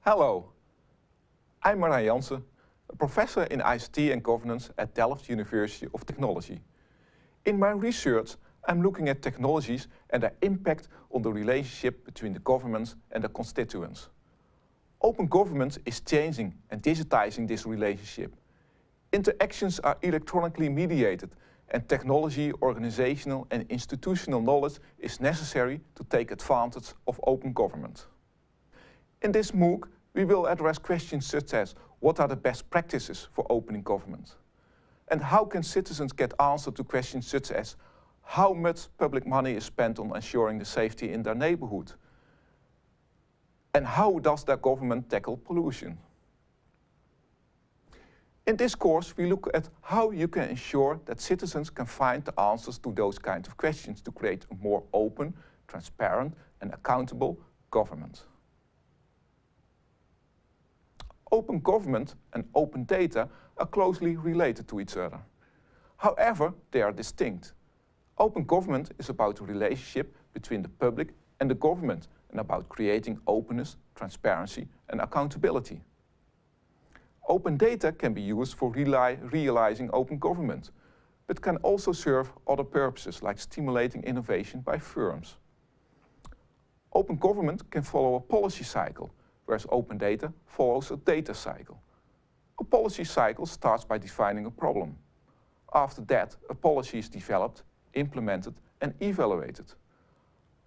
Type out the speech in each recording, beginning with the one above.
Hello, I'm Marijn Jansen, a professor in ICT and governance at Delft University of Technology. In my research, I'm looking at technologies and their impact on the relationship between the governments and the constituents. Open government is changing and digitizing this relationship. Interactions are electronically mediated, and technology, organizational and institutional knowledge is necessary to take advantage of open government. In this MOOC, we will address questions such as what are the best practices for opening government? And how can citizens get answer to questions such as how much public money is spent on ensuring the safety in their neighborhood? And how does their government tackle pollution? In this course, we look at how you can ensure that citizens can find the answers to those kinds of questions to create a more open, transparent and accountable government. Open government and open data are closely related to each other. However, they are distinct. Open government is about the relationship between the public and the government and about creating openness, transparency and accountability. Open data can be used for realizing open government, but can also serve other purposes like stimulating innovation by firms. Open government can follow a policy cycle, whereas open data follows a data cycle. A policy cycle starts by defining a problem. After that, a policy is developed, implemented and evaluated.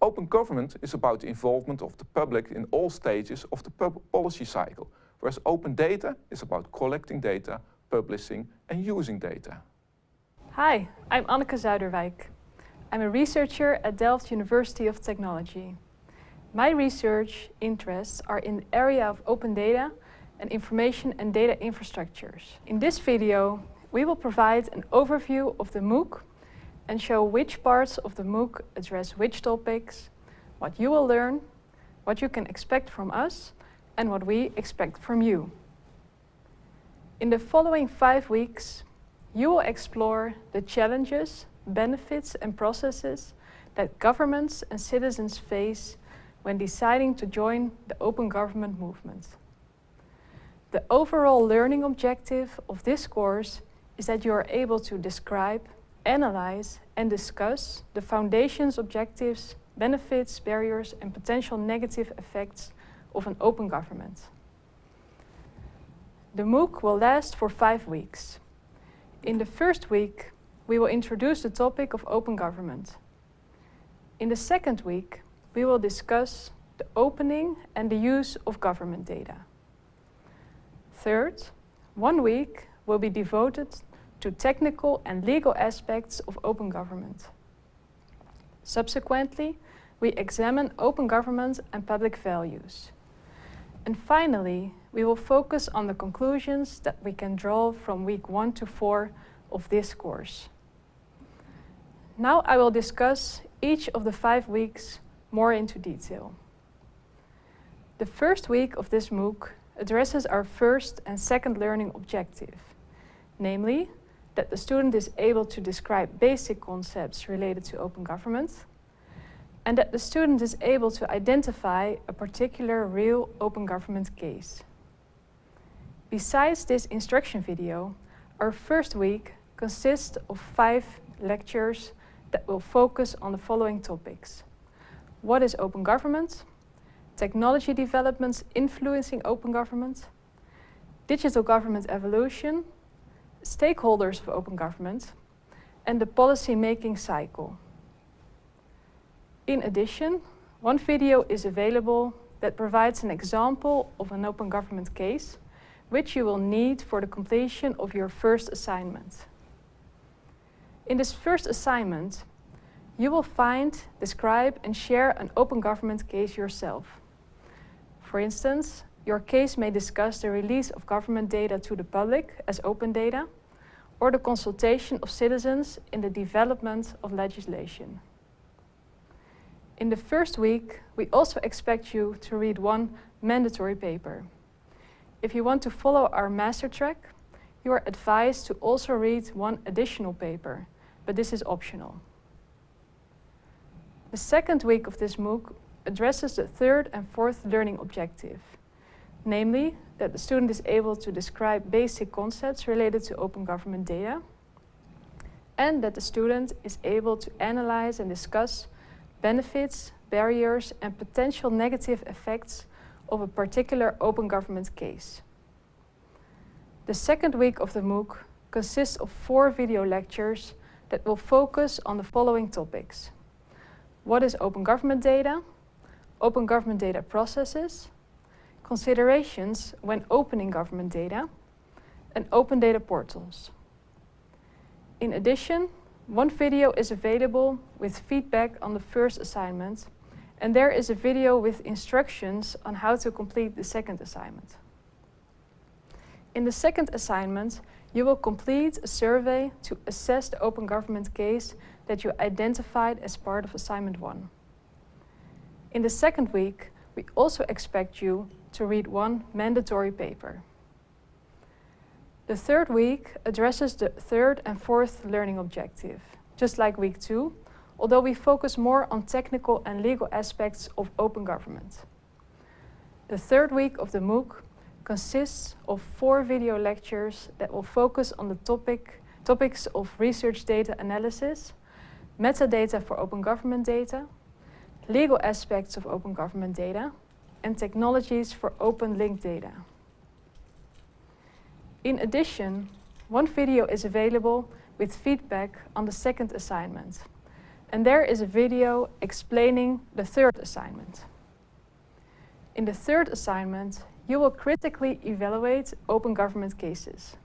Open government is about the involvement of the public in all stages of the policy cycle, whereas open data is about collecting data, publishing and using data. Hi, I'm Anneke Zuiderwijk. I'm a researcher at Delft University of Technology. My research interests are in the area of open data and information and data infrastructures. In this video, we will provide an overview of the MOOC and show which parts of the MOOC address which topics, what you will learn, what you can expect from us, and what we expect from you. In the following 5 weeks, you will explore the challenges, benefits and processes that governments and citizens face when deciding to join the open government movement. The overall learning objective of this course is that you are able to describe, analyze and discuss the foundation's objectives, benefits, barriers and potential negative effects of an open government. The MOOC will last for 5 weeks. In the first week, we will introduce the topic of open government. In the second week, we will discuss the opening and the use of government data. Third, 1 week will be devoted to technical and legal aspects of open government. Subsequently, we examine open government and public values. And finally, we will focus on the conclusions that we can draw from week 1 to 4 of this course. Now I will discuss each of the 5 weeks more into detail. The first week of this MOOC addresses our first and second learning objective, namely that the student is able to describe basic concepts related to open government, and that the student is able to identify a particular real open government case. Besides this instruction video, our first week consists of 5 lectures that will focus on the following topics. What is open government? Technology developments influencing open government, digital government evolution, stakeholders of open government, and the policy-making cycle. In addition, 1 video is available that provides an example of an open government case, which you will need for the completion of your first assignment. In this first assignment, you will find, describe and share an open government case yourself. For instance, your case may discuss the release of government data to the public as open data, or the consultation of citizens in the development of legislation. In the first week, we also expect you to read 1 mandatory paper. If you want to follow our master track, you are advised to also read 1 additional paper, but this is optional. The second week of this MOOC addresses the third and fourth learning objective, namely that the student is able to describe basic concepts related to open government data, and that the student is able to analyze and discuss benefits, barriers, and potential negative effects of a particular open government case. The second week of the MOOC consists of 4 video lectures that will focus on the following topics: what is open government data, open government data processes, considerations when opening government data, and open data portals. In addition, 1 video is available with feedback on the first assignment, and there is a video with instructions on how to complete the second assignment. In the second assignment, you will complete a survey to assess the open government case that you identified as part of assignment 1. In the second week, we also expect you to read 1 mandatory paper. The third week addresses the third and fourth learning objective, just like week 2, although we focus more on technical and legal aspects of open government. The third week of the MOOC consists of 4 video lectures that will focus on the topics of research data analysis, metadata for open government data, legal aspects of open government data, and technologies for open linked data. In addition, 1 video is available with feedback on the second assignment, and there is a video explaining the third assignment. In the third assignment, you will critically evaluate open government cases.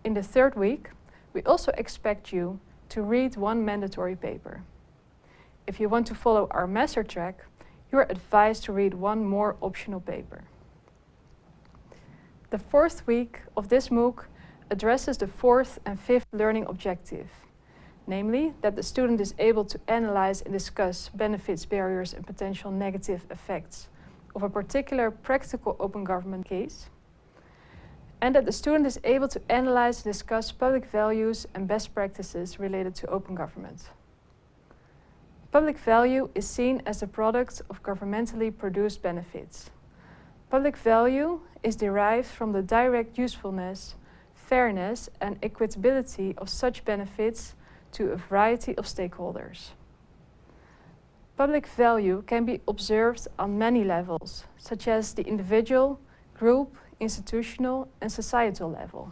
In the third week, we also expect you to read 1 mandatory paper. If you want to follow our master track, you are advised to read 1 more optional paper. The fourth week of this MOOC addresses the fourth and fifth learning objective, namely that the student is able to analyze and discuss benefits, barriers, and potential negative effects of a particular practical open government case, and that the student is able to analyze and discuss public values and best practices related to open government. Public value is seen as the product of governmentally produced benefits. Public value is derived from the direct usefulness, fairness, and equitability of such benefits to a variety of stakeholders. Public value can be observed on many levels, such as the individual, group, institutional, and societal level.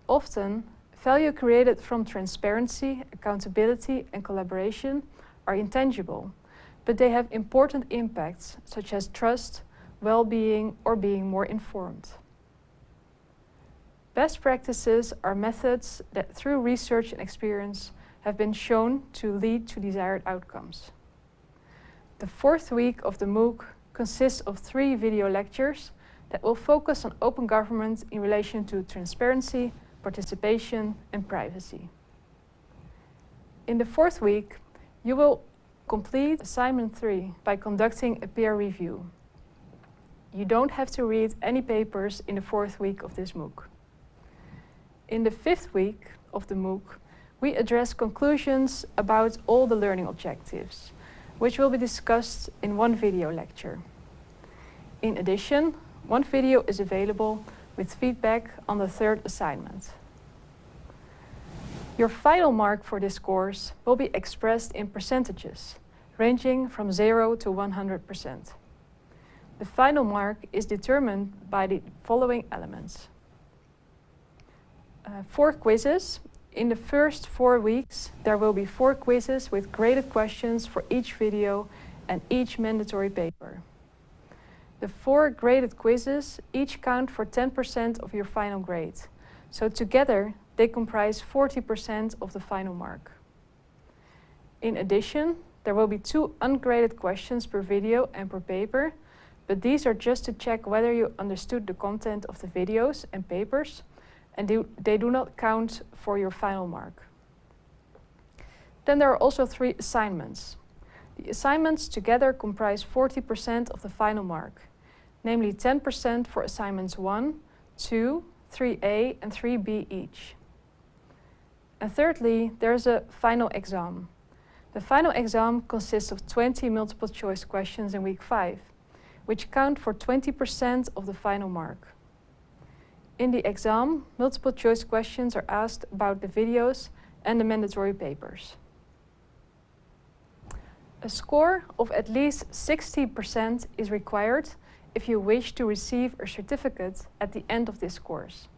Often, value created from transparency, accountability, and collaboration are intangible, but they have important impacts, such as trust, well-being, or being more informed. Best practices are methods that, through research and experience, have been shown to lead to desired outcomes. The fourth week of the MOOC consists of 3 video lectures that will focus on open government in relation to transparency, participation, and privacy. In the fourth week, you will complete assignment 3 by conducting a peer review. You don't have to read any papers in the fourth week of this MOOC. In the fifth week of the MOOC, we address conclusions about all the learning objectives, which will be discussed in 1 video lecture. In addition, 1 video is available with feedback on the third assignment. Your final mark for this course will be expressed in percentages, ranging from 0 to 100%. The final mark is determined by the following elements. 4 quizzes. In the first 4 weeks, there will be 4 quizzes with graded questions for each video and each mandatory paper. The 4 graded quizzes each count for 10% of your final grade, so together they comprise 40% of the final mark. In addition, there will be 2 ungraded questions per video and per paper, but these are just to check whether you understood the content of the videos and papers, and they do not count for your final mark. Then there are also 3 assignments. The assignments together comprise 40% of the final mark, namely 10% for assignments 1, 2, 3A, and 3B each. And thirdly, there is a final exam. The final exam consists of 20 multiple choice questions in week 5, which count for 20% of the final mark. In the exam, multiple choice questions are asked about the videos and the mandatory papers. A score of at least 60% is required if you wish to receive a certificate at the end of this course.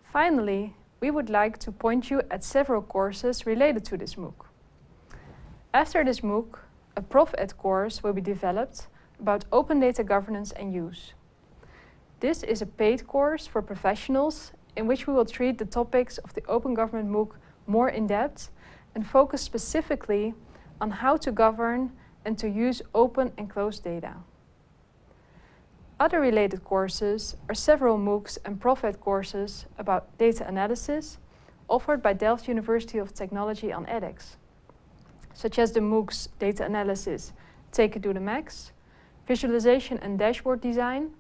Finally, we would like to point you at several courses related to this MOOC. After this MOOC, a ProfEd course will be developed about open data governance and use. This is a paid course for professionals in which we will treat the topics of the Open Government MOOC more in depth and focus specifically on how to govern and to use open and closed data. Other related courses are several MOOCs and ProfEd courses about data analysis offered by Delft University of Technology on edX, such as the MOOCs Data Analysis, Take It to the Max, Visualization and Dashboard Design,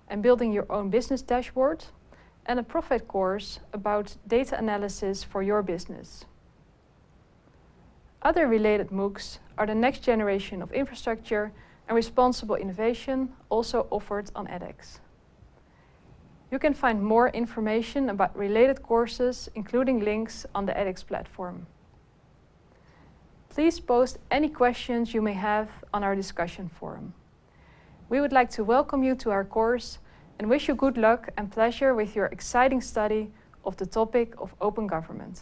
and Building Your Own Business Dashboard, and a ProfEd course about data analysis for your business. Other related MOOCs are the Next Generation of Infrastructure and Responsible Innovation, also offered on edX. You can find more information about related courses, including links on the edX platform. Please post any questions you may have on our discussion forum. We would like to welcome you to our course and wish you good luck and pleasure with your exciting study of the topic of open government.